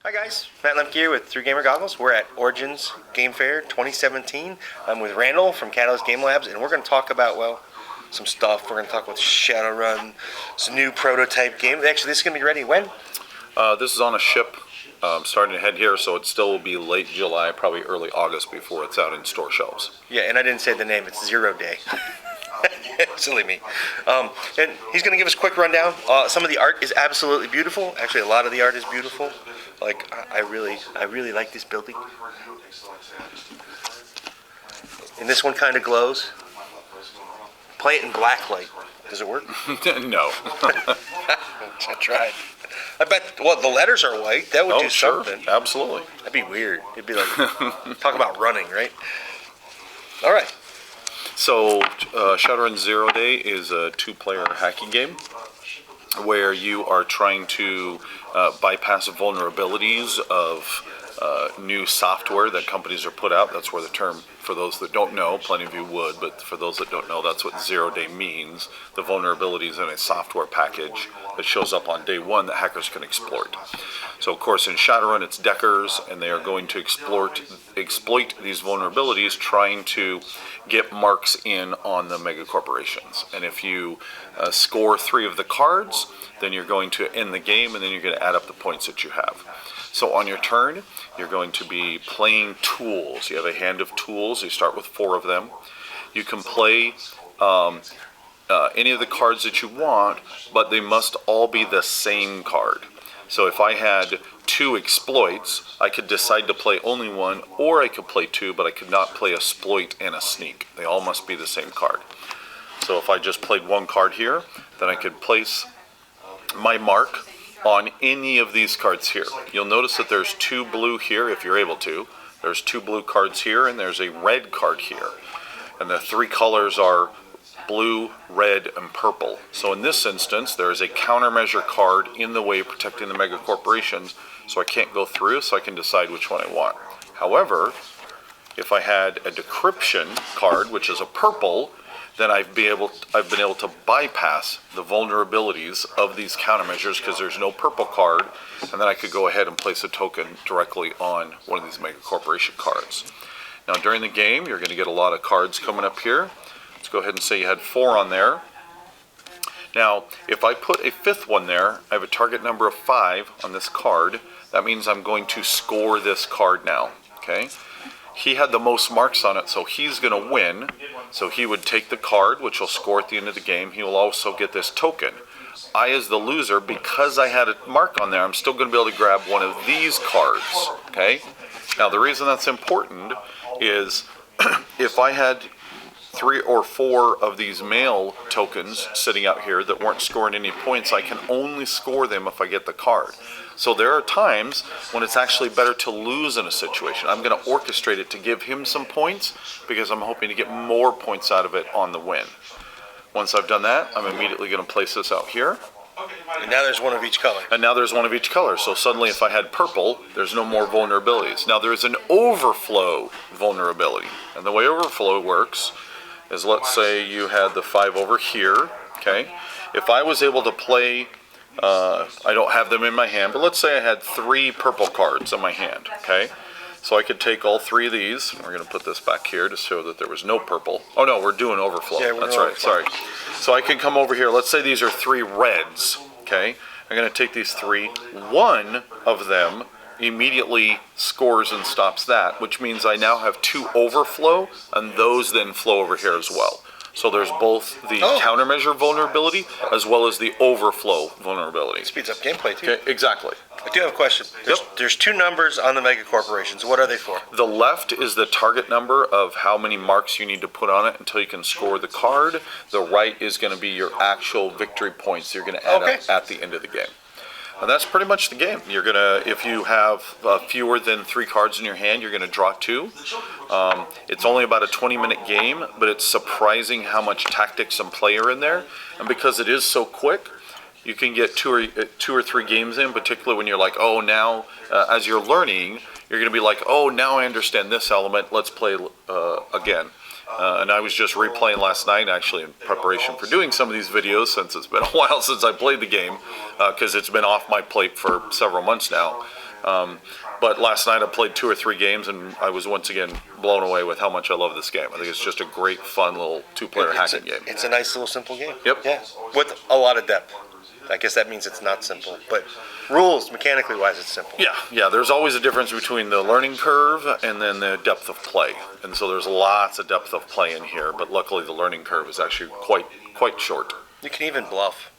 Hi guys, Matt Lemke here with 3Gamer Goggles. We're at Origins Game Fair 2017. I'm with Randall from Catalyst Game Labs, and we're going to talk about, well, some stuff. We're going to talk about Shadowrun, it's a new prototype game. Actually, this is going to be ready when? This is on a ship starting to head here, so it still will be late July, probably early August before it's out in store shelves. Yeah, and I didn't say the name. It's Zero Day. Silly me. And he's going to give us a quick rundown. Some of the art is absolutely beautiful. Actually, a lot of the art is beautiful. Like, I really like this building. And this one kind of glows. Play it in black light. Does it work? No. I tried. I bet, well, the letters are white. That would do something. Sure. Absolutely. That'd be weird. It'd be like, talk about running, right? All right. So, Shadowrun Zero Day is a two-player hacking game where you are trying to bypass vulnerabilities of new software that companies are put out. That's where the term, for those that don't know, plenty of you would, but for those that don't know, that's what Zero Day means. The vulnerabilities in a software package that shows up on day one that hackers can exploit. So of course in Shadowrun it's Deckers, and they are going to exploit these vulnerabilities, trying to get marks in on the mega corporations. And if you score 3 of the cards, then you're going to end the game, and then you're going to add up the points that you have. So on your turn, you're going to be playing tools. You have a hand of tools. You start with 4 of them. You can play any of the cards that you want, but they must all be the same card. So if I had 2 exploits, I could decide to play only 1, or I could play 2, but I could not play a exploit and a sneak. They all must be the same card. So if I just played 1 card here, then I could place my mark on any of these cards here. You'll notice that there's 2 blue here, if you're able to. There's 2 blue cards here, and there's a red card here. And the 3 colors are blue, red, and purple. So in this instance, there is a countermeasure card in the way protecting the mega corporations, so I can't go through, so I can decide which one I want. However, if I had a decryption card, which is a purple, then I've been able to bypass the vulnerabilities of these countermeasures because there's no purple card, and then I could go ahead and place a token directly on one of these mega corporation cards. Now during the game, you're going to get a lot of cards coming up here. Let's go ahead and say you had 4 on there. Now, if I put a 5th one there, I have a target number of 5 on this card. That means I'm going to score this card now, okay? He had the most marks on it, so he's going to win. So he would take the card, which will score at the end of the game. He will also get this token. I, as the loser, because I had a mark on there, I'm still going to be able to grab one of these cards, okay? Now, the reason that's important is if I had 3 or 4 of these male tokens sitting out here that weren't scoring any points, I can only score them if I get the card. So there are times when it's actually better to lose in a situation. I'm going to orchestrate it to give him some points because I'm hoping to get more points out of it on the win. Once I've done that, I'm immediately going to place this out here. And now there's 1 of each color. And now there's 1 of each color. So suddenly if I had purple, there's no more vulnerabilities. Now there's an overflow vulnerability. And the way overflow works is, let's say you had the 5 over here, okay? If I was able to play, I don't have them in my hand, but let's say I had 3 purple cards in my hand, okay? So I could take all 3 of these. We're going to put this back here to show that there was no purple. Oh no, we're doing overflow. Yeah, that's right, overflow. sorry. So I can come over here. Let's say these are 3 reds, okay? I'm going to take these 3. 1 of them immediately scores and stops that, which means I now have 2 overflow, and those then flow over here as well. So there's both the countermeasure vulnerability as well as the overflow vulnerability. It speeds up gameplay too. Okay, exactly. I do have a question. There's 2 numbers on the mega corporations. What are they for? The left is the target number of how many marks you need to put on it until you can score the card. The right is going to be your actual victory points you're going to add up at the end of the game. And that's pretty much the game. You're gonna, if you have fewer than 3 cards in your hand, you're gonna draw 2. It's only about a 20-minute game, but it's surprising how much tactics and play are in there. And because it is so quick, you can get 2 or 3 games in, particularly when you're like, oh, now, as you're learning, you're gonna be like, oh, now I understand this element, let's play again. And I was just replaying last night, actually, in preparation for doing some of these videos, since it's been a while since I played the game, because it's been off my plate for several months now. But last night I played 2 or 3 games, and I was once again blown away with how much I love this game. I think it's just a great, fun little 2-player hacking game. It's a nice little simple game. Yep. Yeah, with a lot of depth. I guess that means it's not simple, but rules, mechanically wise, it's simple. Yeah. There's always a difference between the learning curve and then the depth of play, and so there's lots of depth of play in here. But luckily, the learning curve is actually quite short. You can even bluff.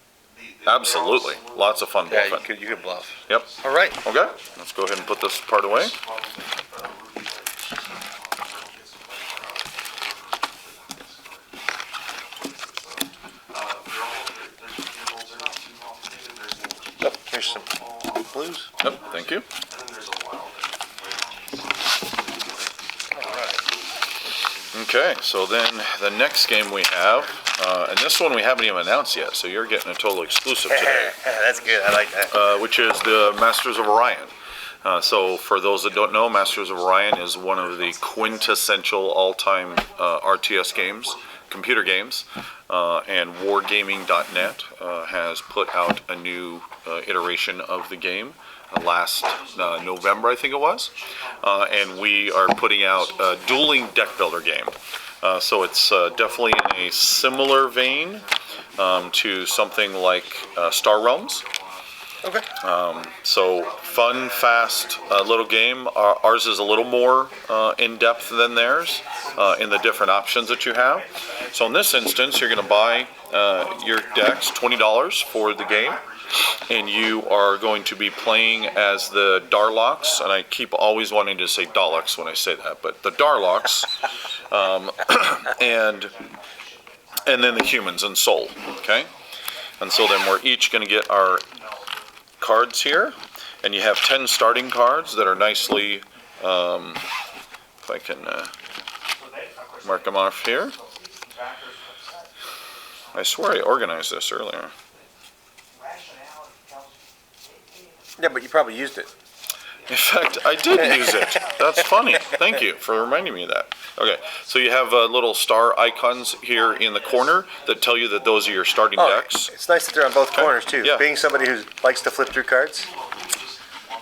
Absolutely, lots of fun Yeah, bluffing. you could bluff. Yep. All right. Okay, let's go ahead and put this part away. Oh, here's some blues. Yep, thank you. All right. Okay, so then the next game we have, and this one we haven't even announced yet, so you're getting a total exclusive today, That's good. I like that. which is the Masters of Orion. So for those that don't know, Masters of Orion is one of the quintessential all-time RTS games, computer games, and Wargaming.net has put out a new iteration of the game last November, I think it was, and we are putting out a dueling deck builder game. So it's definitely in a similar vein to something like Star Realms. Okay. So fun, fast little game. Ours is a little more in depth than theirs in the different options that you have. So in this instance, you're going to buy your decks, $20 for the game, and you are going to be playing as the Darlocks, and I keep always wanting to say Daleks when I say that, but the Darlocks, and then the humans and Soul. Okay, and so then we're each going to get our cards here, and you have 10 starting cards that are nicely, if I can mark them off here. I swear I organized this earlier. Yeah, but you probably used it. In fact, I did use it. That's funny. Thank you for reminding me of that. Okay, so you have little star icons here in the corner that tell you that those are your starting decks. It's nice that they're on both corners, too. Yeah. Being somebody who likes to flip through cards,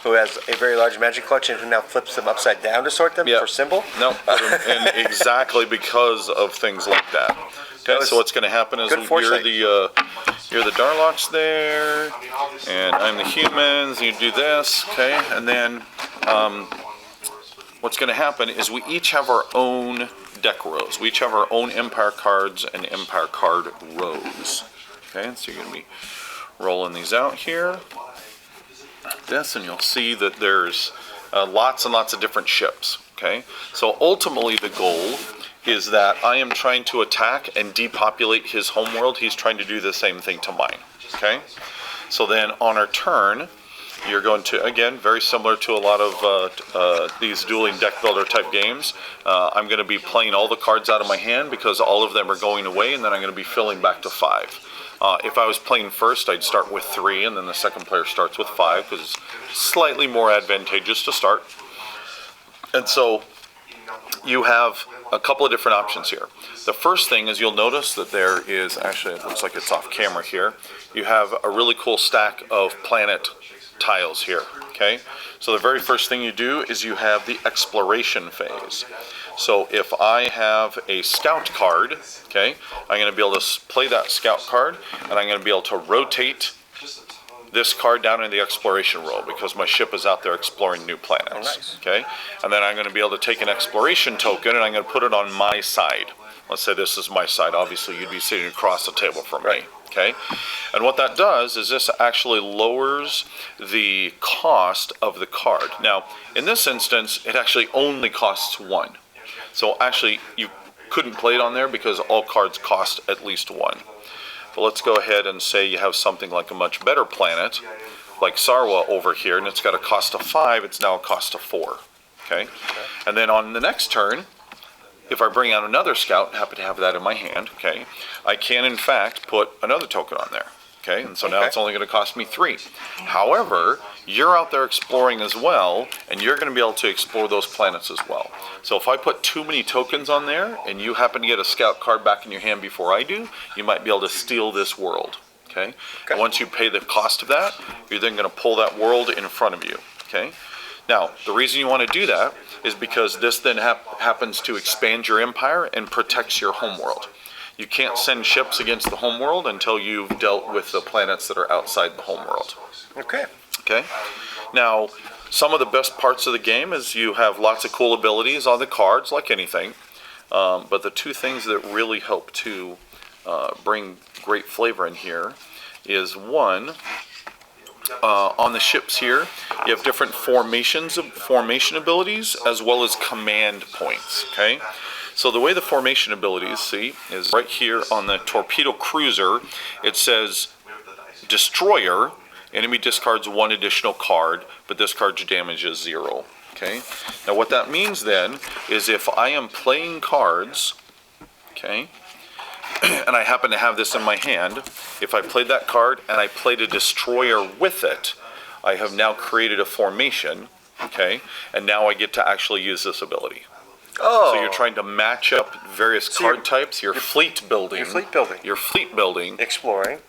who has a very large magic collection, who now flips them upside down to sort them for symbol. No, and exactly because of things like that. Okay, so what's going to happen is you're the Darlocks there, and I'm the humans. You do this, okay, and then what's going to happen is we each have our own deck rows. We each have our own Empire cards and Empire card rows. Okay, so you're going to be rolling these out here. This, and you'll see that there's lots and lots of different ships. Okay, so ultimately the goal is that I am trying to attack and depopulate his homeworld. He's trying to do the same thing to mine. Okay, so then on our turn, you're going to, again, very similar to a lot of these dueling deck builder type games, I'm going to be playing all the cards out of my hand because all of them are going away, and then I'm going to be filling back to 5. If I was playing first, I'd start with 3, and then the second player starts with 5 because it's slightly more advantageous to start. And so you have a couple of different options here. The first thing is you'll notice that there is, actually it looks like it's off camera here, you have a really cool stack of planet tiles here. Okay, so the very first thing you do is you have the exploration phase. So if I have a scout card, okay, I'm going to be able to play that scout card, and I'm going to be able to rotate this card down in the exploration row because my ship is out there exploring new planets. Oh, nice. Okay, and then I'm going to be able to take an exploration token and I'm going to put it on my side. Let's say this is my side. Obviously, you'd be sitting across the table from me. Okay, and what that does is this actually lowers the cost of the card. Now, in this instance, it actually only costs 1. So actually, you couldn't play it on there because all cards cost at least 1. But let's go ahead and say you have something like a much better planet, like Sarwa over here, and it's got a cost of 5, it's now a cost of 4. Okay? And then on the next turn, if I bring out another scout, happen to have that in my hand, okay, I can in fact put another token on there. Okay, and so now it's only going to cost me 3. However, you're out there exploring as well, and you're going to be able to explore those planets as well. So if I put too many tokens on there, and you happen to get a scout card back in your hand before I do, you might be able to steal this world. Okay, and once you pay the cost of that, you're then going to pull that world in front of you. Okay, Now, the reason you want to do that is because this then happens to expand your empire and protects your homeworld. You can't send ships against the homeworld until you've dealt with the planets that are outside the homeworld. Okay. Okay? Now, some of the best parts of the game is you have lots of cool abilities on the cards, like anything. But the two things that really help to bring great flavor in here is one, on the ships here, you have different formation abilities as well as command points, okay? So the way the formation abilities, see, is right here on the torpedo cruiser, it says destroyer, enemy discards 1 additional card, but this card's damage is 0, okay? Now what that means then is if I am playing cards, okay, and I happen to have this in my hand, if I played that card and I played a destroyer with it, I have now created a formation, okay, and now I get to actually use this ability. Oh. So you're trying to match up various card types, your fleet building,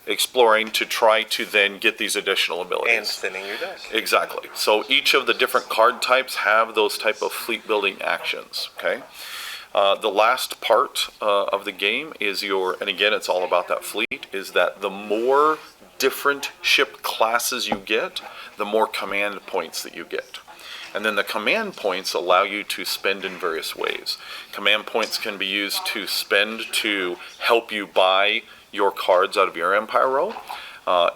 exploring to try to then get these additional abilities. And spinning your deck. Exactly. So each of the different card types have those type of fleet building actions, okay? The last part of the game is and again, it's all about that fleet, is that the more different ship classes you get, the more command points that you get. And then the command points allow you to spend in various ways. Command points can be used to spend to help you buy your cards out of your empire row.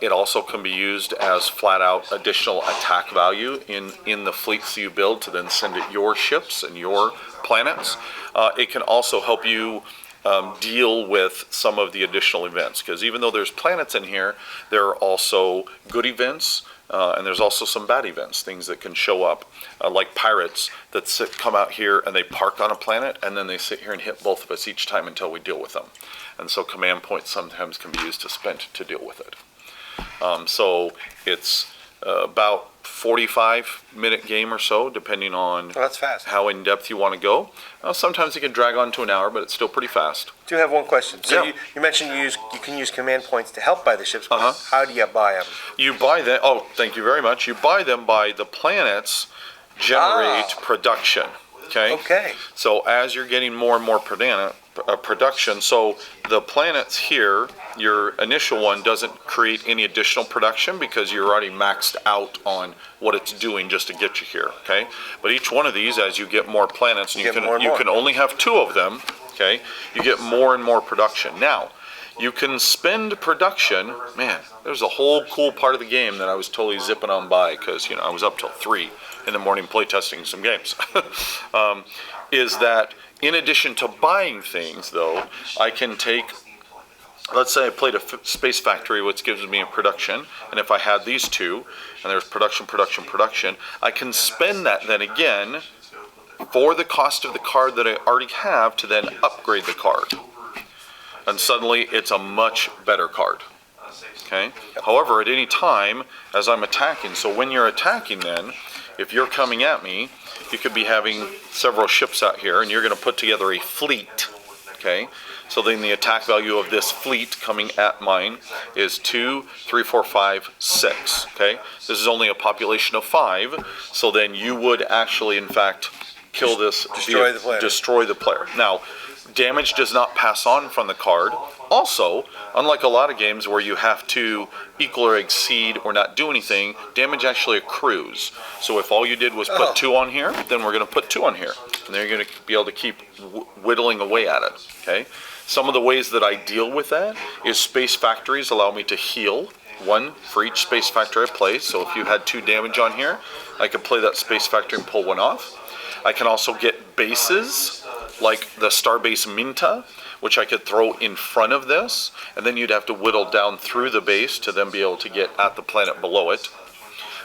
It also can be used as flat out additional attack value in the fleets you build to then send it your ships and your planets. It can also help you deal with some of the additional events, because even though there's planets in here, there are also good events, and there's also some bad events, things that can show up, like pirates that come out here and they park on a planet, and then they sit here and hit both of us each time until we deal with them. And so command points sometimes can be used to spend to deal with it. So it's about 45-minute game or so, depending on that's fast. How in-depth you want to go. Sometimes it can drag on to an hour, but it's still pretty fast. I do have one question. So Yeah. you mentioned you can use command points to help buy the ships. But how do you buy them? You buy them, thank you very much. You buy them by the planets generate production, okay? Okay. So as you're getting more and more production, so the planets here, your initial one doesn't create any additional production because you're already maxed out on what it's doing just to get you here, okay? But each one of these, as you get more planets, and you can only have 2 of them, okay? You get more and more production. Now, you can spend production. Man, there's a whole cool part of the game that I was totally zipping on by because, I was up till 3 in the morning playtesting some games. Is that in addition to buying things, though, I can take, let's say I played a Space Factory, which gives me a production, and if I had these 2, and there's production, I can spend that then again for the cost of the card that I already have to then upgrade the card. And suddenly it's a much better card, okay? However, at any time, as I'm attacking, so when you're attacking then, if you're coming at me, you could be having several ships out here, and you're going to put together a fleet, okay? So then the attack value of this fleet coming at mine is 2, 3, 4, 5, 6, okay? This is only a population of 5, so then you would actually, in fact, kill this, destroy the player. Now, damage does not pass on from the card. Also, unlike a lot of games where you have to equal or exceed or not do anything, damage actually accrues. So if all you did was put 2 on here, then we're going to put 2 on here. And then you're going to be able to keep whittling away at it, okay? Some of the ways that I deal with that is Space Factories allow me to heal 1 for each Space Factory I play. So if you had 2 damage on here, I could play that Space Factory and pull 1 off. I can also get bases, like the Starbase Minta, which I could throw in front of this, and then you'd have to whittle down through the base to then be able to get at the planet below it.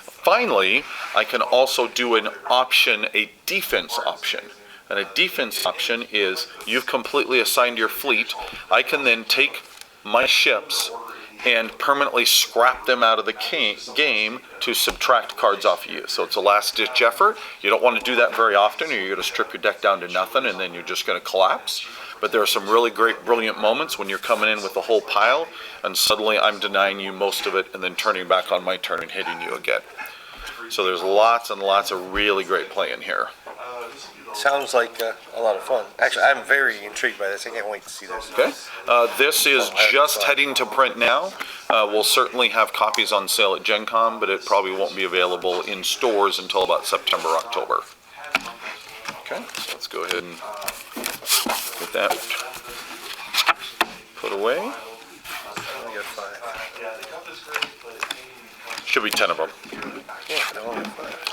Finally, I can also do an option, a defense option. And a defense option is you've completely assigned your fleet. I can then take my ships and permanently scrap them out of the game to subtract cards off of you. So it's a last-ditch effort. You don't want to do that very often, or you're going to strip your deck down to nothing, and then you're just going to collapse. But there are some really great, brilliant moments when you're coming in with a whole pile, and suddenly I'm denying you most of it, and then turning back on my turn and hitting you again. So there's lots and lots of really great play in here. Sounds like a lot of fun. Actually, I'm very intrigued by this. I can't wait to see this. Okay. This is just heading to print now. We'll certainly have copies on sale at Gen Con, but it probably won't be available in stores until about September, October. Okay, so let's go ahead and get that put away. I got 5. Should be 10 of them. Yeah, I only got 5.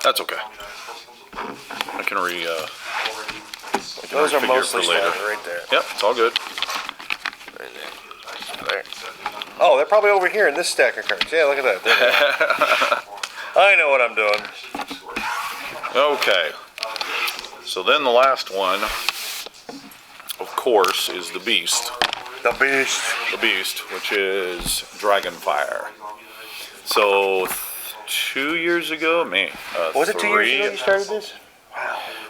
That's okay. I can Those are refigure mostly for later. standard right there. Yep, it's all good. Right there. Oh, they're probably over here in this stack of cards. Yeah, look at that. There they are. I know what I'm doing. Okay. So then the last one, of course, is the Beast. The Beast. The Beast, which is Dragonfire. So 2 years ago, Was it 2 years ago you started this?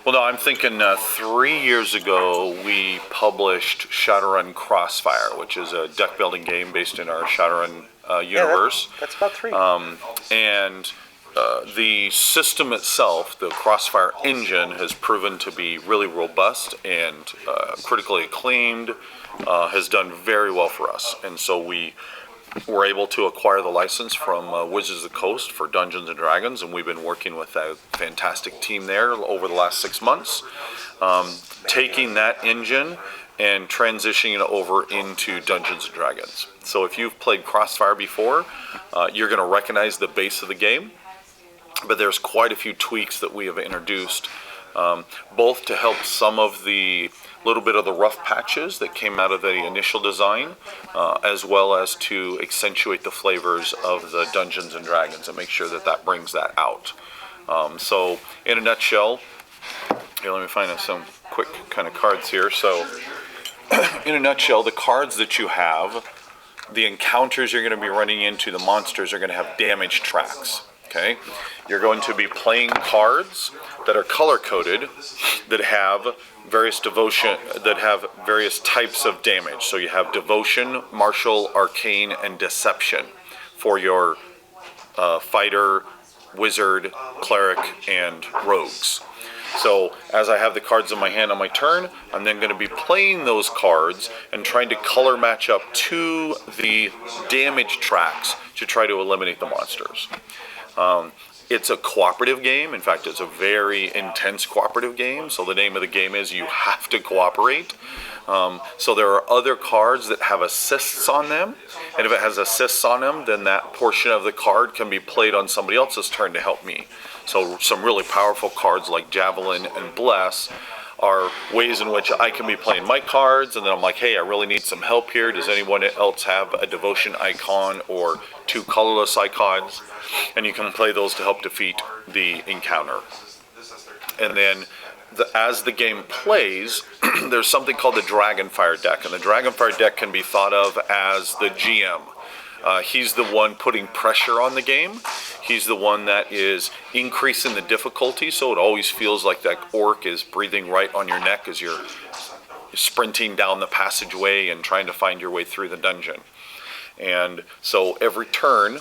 Well, no, I'm thinking 3 years ago we published Shadowrun Crossfire, which is a deck building game based in our Shadowrun universe. Yeah, that's about 3. And the system itself, the Crossfire engine, has proven to be really robust and critically acclaimed, has done very well for us. And so we were able to acquire the license from Wizards of the Coast for Dungeons & Dragons, and we've been working with a fantastic team there over the last 6 months, taking that engine and transitioning it over into Dungeons & Dragons. So if you've played Crossfire before, you're going to recognize the base of the game, but there's quite a few tweaks that we have introduced, both to help some of the little bit of the rough patches that came out of the initial design, as well as to accentuate the flavors of the Dungeons and Dragons and make sure that that brings that out. So in a nutshell, here, let me find some quick kind of cards here. So in a nutshell, the cards that you have, the encounters you're going to be running into, the monsters are going to have damage tracks. Okay, you're going to be playing cards that are color-coded that have various various types of damage. So you have devotion, martial, arcane, and deception for your fighter, wizard, cleric, and rogues. So as I have the cards in my hand on my turn, I'm then going to be playing those cards and trying to color match up to the damage tracks to try to eliminate the monsters. It's a cooperative game. In fact, it's a very intense cooperative game. So the name of the game is you have to cooperate. So there are other cards that have assists on them. And if it has assists on them, then that portion of the card can be played on somebody else's turn to help me. So some really powerful cards like Javelin and Bless are ways in which I can be playing my cards, and then I'm like, hey, I really need some help here. Does anyone else have a devotion icon or 2 colorless icons? And you can play those to help defeat the encounter. And then as the game plays, there's something called the Dragonfire deck, and the Dragonfire deck can be thought of as the GM. He's the one putting pressure on the game. He's the one that is increasing the difficulty, so it always feels like that orc is breathing right on your neck as you're sprinting down the passageway and trying to find your way through the dungeon. And so every turn,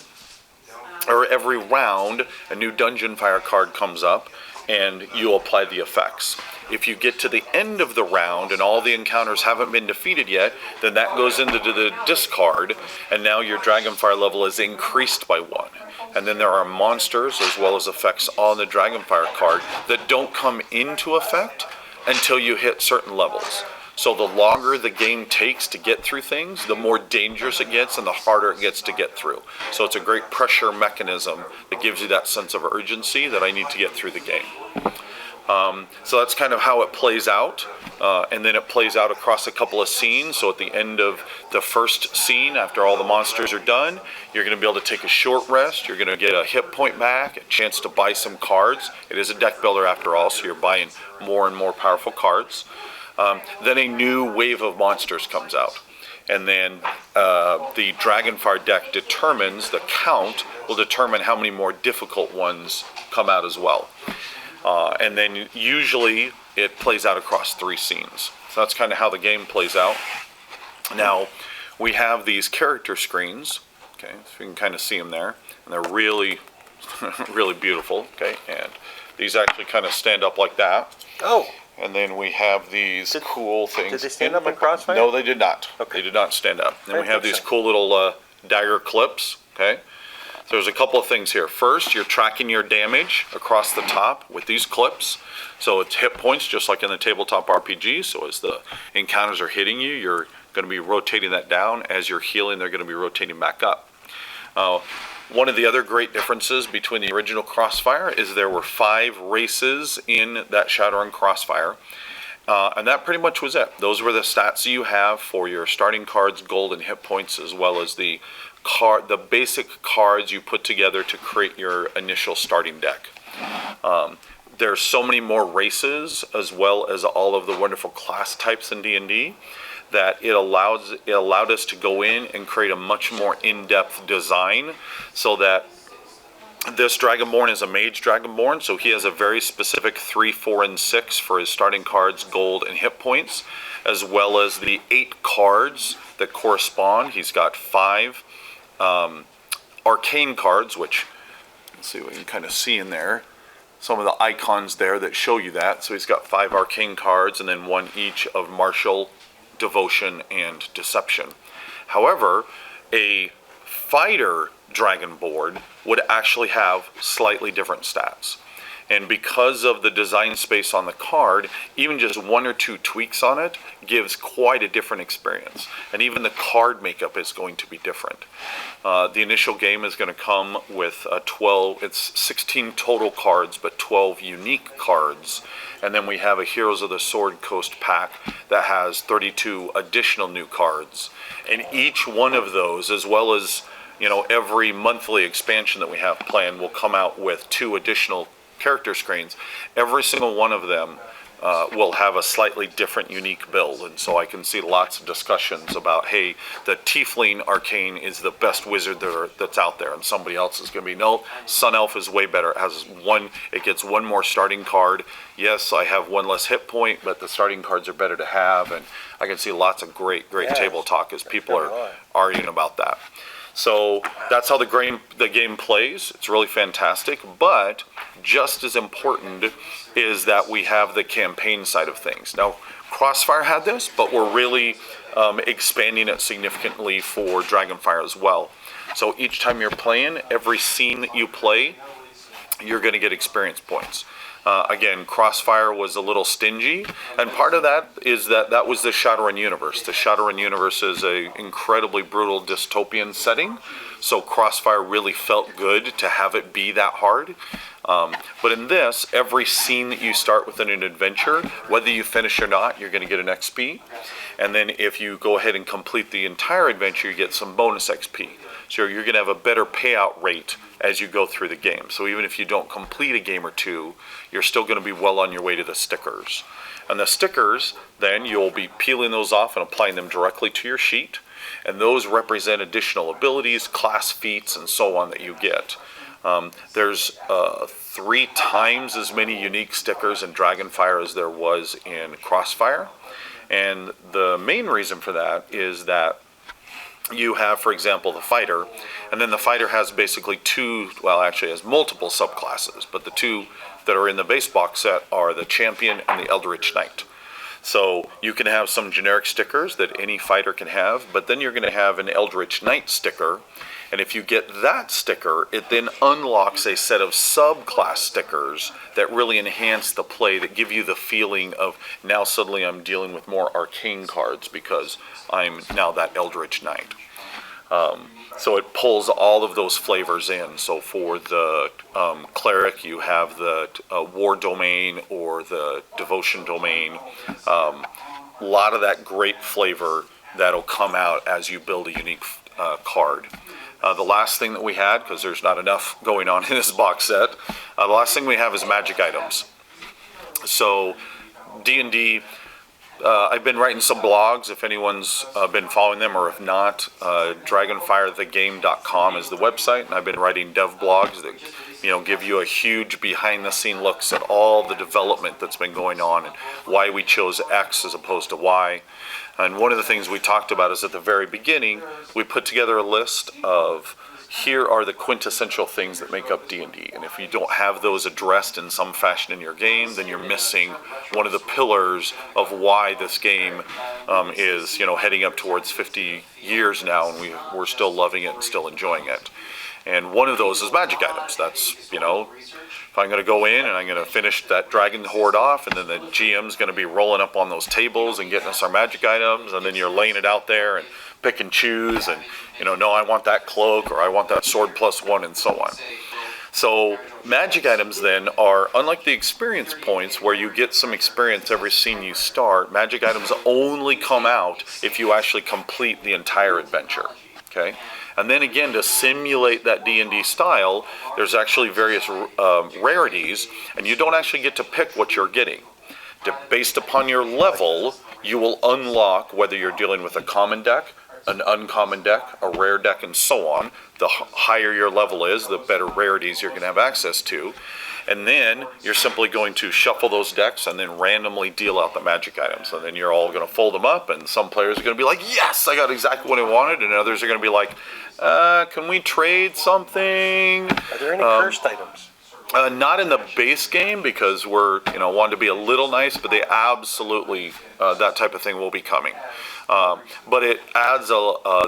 or every round, a new Dungeonfire card comes up, and you apply the effects. If you get to the end of the round and all the encounters haven't been defeated yet, then that goes into the discard, and now your Dragonfire level is increased by 1. And then there are monsters as well as effects on the Dragonfire card that don't come into effect until you hit certain levels. So the longer the game takes to get through things, the more dangerous it gets and the harder it gets to get through. So it's a great pressure mechanism that gives you that sense of urgency that I need to get through the game. So that's kind of how it plays out, and then it plays out across a couple of scenes. So at the end of the first scene, after all the monsters are done, you're going to be able to take a short rest. You're going to get a hit point back, a chance to buy some cards. It is a deck builder after all, so you're buying more and more powerful cards. Then a new wave of monsters comes out. And then the Dragonfire deck determines, the count will determine how many more difficult ones come out as well. And then usually it plays out across 3 scenes. So that's kind of how the game plays out. Now, we have these character screens, okay, so you can kind of see them there, and they're really, really beautiful, okay, and these actually kind of stand up like that. Oh. And then we have these cool things. Did they stand up in Crossfire? No, they did not. Okay. They did not stand up. Then I we have think these so. cool little dagger clips, okay? So there's a couple of things here. First, you're tracking your damage across the top with these clips. So it's hit points, just like in the tabletop RPG. So as the encounters are hitting you, you're going to be rotating that down. As you're healing, they're going to be rotating back up. One of the other great differences between the original Crossfire is there were 5 races in that Shadowrun Crossfire. And that pretty much was it. Those were the stats you have for your starting cards, gold, and hit points, as well as the basic cards you put together to create your initial starting deck. There's so many more races, as well as all of the wonderful class types in D&D, that it allowed us to go in and create a much more in-depth design, so that this Dragonborn is a mage Dragonborn, so he has a very specific 3, 4, and 6 for his starting cards, gold, and hit points, as well as the 8 cards that correspond. He's got 5 arcane cards, which, let's see what you can kind of see in there. Some of the icons there that show you that. So he's got 5 arcane cards, and then 1 each of martial, devotion, and deception. However, a fighter Dragonborn would actually have slightly different stats. And because of the design space on the card, even just 1 or 2 tweaks on it gives quite a different experience. And even the card makeup is going to be different. The initial game is going to come with 12, it's 16 total cards, but 12 unique cards. And then we have a Heroes of the Sword Coast pack that has 32 additional new cards. And each one of those, as well as every monthly expansion that we have planned, will come out with 2 additional character screens. Every single one of them will have a slightly different, unique build. And so I can see lots of discussions about, hey, the Tiefling Arcane is the best wizard that's out there, and somebody else is going to be, no, Sun Elf is way better. It gets 1 more starting card. Yes, I have 1 less hit point, but the starting cards are better to have. And I can see lots of great table talk as people are arguing about that. So that's how the game plays. It's really fantastic. But just as important is that we have the campaign side of things. Now, Crossfire had this, but we're really expanding it significantly for Dragonfire as well. So each time you're playing, every scene that you play, you're going to get experience points. Again, Crossfire was a little stingy, and part of that is that was the Shadowrun universe. The Shadowrun universe is an incredibly brutal dystopian setting, so Crossfire really felt good to have it be that hard. But in this, every scene that you start within an adventure, whether you finish or not, you're going to get an XP. And then if you go ahead and complete the entire adventure, you get some bonus XP. So you're going to have a better payout rate as you go through the game. So even if you don't complete a game or 2, you're still going to be well on your way to the stickers. And the stickers, then you'll be peeling those off and applying them directly to your sheet. And those represent additional abilities, class feats, and so on that you get. There's 3 times as many unique stickers in Dragonfire as there was in Crossfire. And the main reason for that is that you have, for example, the fighter, and then the fighter has basically 2, well, actually has multiple subclasses, but the 2 that are in the base box set are the champion and the Eldritch Knight. So you can have some generic stickers that any fighter can have, but then you're going to have an Eldritch Knight sticker, and if you get that sticker, it then unlocks a set of subclass stickers that really enhance the play, that give you the feeling of, now suddenly I'm dealing with more arcane cards because I'm now that Eldritch Knight. So it pulls all of those flavors in. So for the cleric, you have the war domain or the devotion domain. A lot of that great flavor that'll come out as you build a unique card. The last thing that we had, because there's not enough going on in this box set, the last thing we have is magic items. So D&D, I've been writing some blogs, if anyone's been following them, or if not, dragonfirethegame.com is the website, and I've been writing dev blogs that give you a huge behind-the-scene looks at all the development that's been going on and why we chose X as opposed to Y. And one of the things we talked about is at the very beginning, we put together a list of here are the quintessential things that make up D&D. And if you don't have those addressed in some fashion in your game, then you're missing one of the pillars of why this game is, heading up towards 50 years now, and we're still loving it and still enjoying it. And one of those is magic items. That's, if I'm going to go in and I'm going to finish that dragon horde off, and then the GM's going to be rolling up on those tables and getting us our magic items, and then you're laying it out there and pick and choose, and no, I want that cloak, or I want that sword +1, and so on. So magic items then are, unlike the experience points where you get some experience every scene you start, magic items only come out if you actually complete the entire adventure. Okay? And then again, to simulate that D&D style, there's actually various rarities, and you don't actually get to pick what you're getting. Based upon your level, you will unlock whether you're dealing with a common deck, an uncommon deck, a rare deck, and so on. The higher your level is, the better rarities you're going to have access to. And then you're simply going to shuffle those decks and then randomly deal out the magic items. And then you're all going to fold them up, and some players are going to be like, yes, I got exactly what I wanted, and others are going to be like, can we trade something? Are there any cursed items? Not in the base game, because we're wanting to be a little nice, but they absolutely that type of thing will be coming. But it adds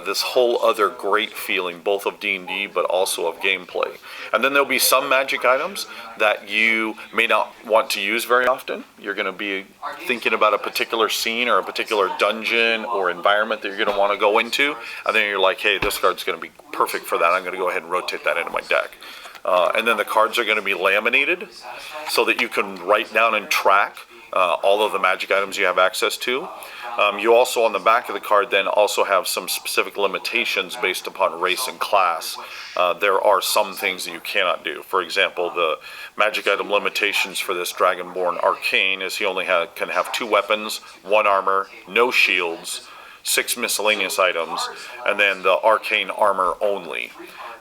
this whole other great feeling, both of D&D but also of gameplay. And then there'll be some magic items that you may not want to use very often. You're going to be thinking about a particular scene or a particular dungeon or environment that you're going to want to go into, and then you're like, hey, this card's going to be perfect for that. I'm going to go ahead and rotate that into my deck. And then the cards are going to be laminated so that you can write down and track all of the magic items you have access to. You also, on the back of the card, then also have some specific limitations based upon race and class. There are some things that you cannot do. For example, the magic item limitations for this Dragonborn Arcane is he only can have 2 weapons, 1 armor, no shields, 6 miscellaneous items, and then the arcane armor only.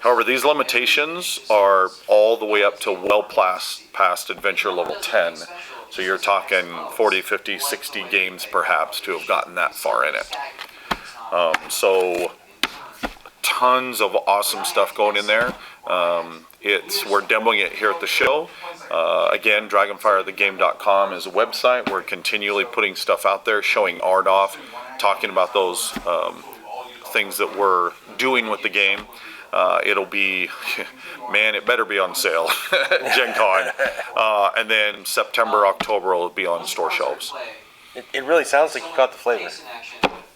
However, these limitations are all the way up to well past adventure level 10. So you're talking 40, 50, 60 games perhaps to have gotten that far in it. So tons of awesome stuff going in there. We're demoing it here at the show. Again, dragonfirethegame.com is a website. We're continually putting stuff out there, showing art off, talking about those things that we're doing with the game. It'll be, man, it better be on sale at Gen Con. And then September, October, it'll be on store shelves. It really sounds like you caught the flavor.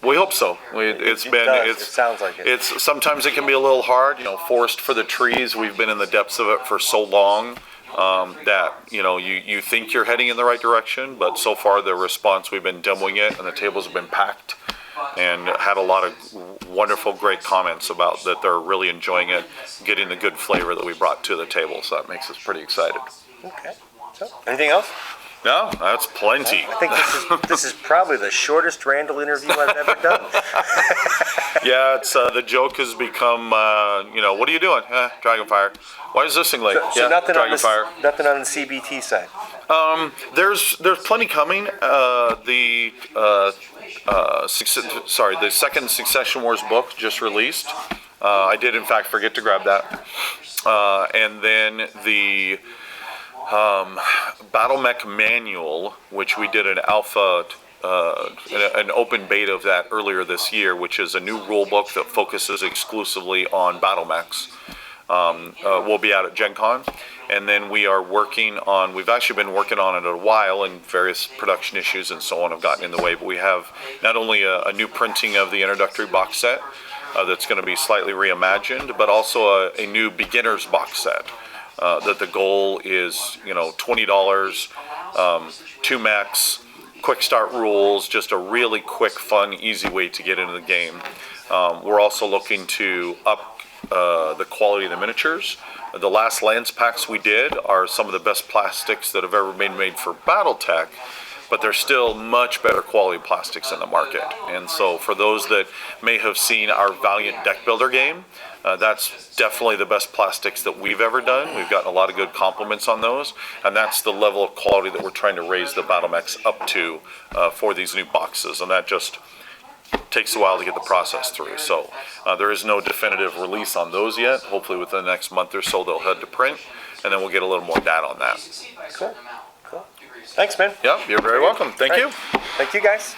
We hope so. It sounds like it. Sometimes it can be a little hard, forest for the trees. We've been in the depths of it for so long that, you think you're heading in the right direction, but so far the response, we've been demoing it and the tables have been packed, and had a lot of wonderful, great comments about that they're really enjoying it, getting the good flavor that we brought to the table. So that makes us pretty excited. Okay. So, anything else? No, that's plenty. I think this is probably the shortest Randall interview I've ever done. Yeah, it's the joke has become, what are you doing? Dragonfire. Why is this thing late? So nothing Dragonfire. Nothing on the CBT side. There's plenty coming. The second Succession Wars book just released. I did in fact forget to grab that. And then the Battle Mech Manual, which we did an alpha, an open beta of that earlier this year, which is a new rule book that focuses exclusively on battle mechs. Will be out at Gen Con. And then we've actually been working on it a while, and various production issues and so on have gotten in the way, but we have not only a new printing of the introductory box set that's going to be slightly reimagined, but also a new beginner's box set. That the goal is, $20, 2 mechs, quick start rules, just a really quick, fun, easy way to get into the game. We're also looking to up the quality of the miniatures. The last Lance packs we did are some of the best plastics that have ever been made for BattleTech, but there's still much better quality plastics in the market. And so for those that may have seen our Valiant deck builder game, that's definitely the best plastics that we've ever done. We've gotten a lot of good compliments on those, and that's the level of quality that we're trying to raise the BattleMechs up to for these new boxes, and that just takes a while to get the process through. So there is no definitive release on those yet. Hopefully within the next month or so they'll head to print, and then we'll get a little more data on that. Cool. Thanks, man. Yeah, you're very welcome. Thank you. Thank you, guys.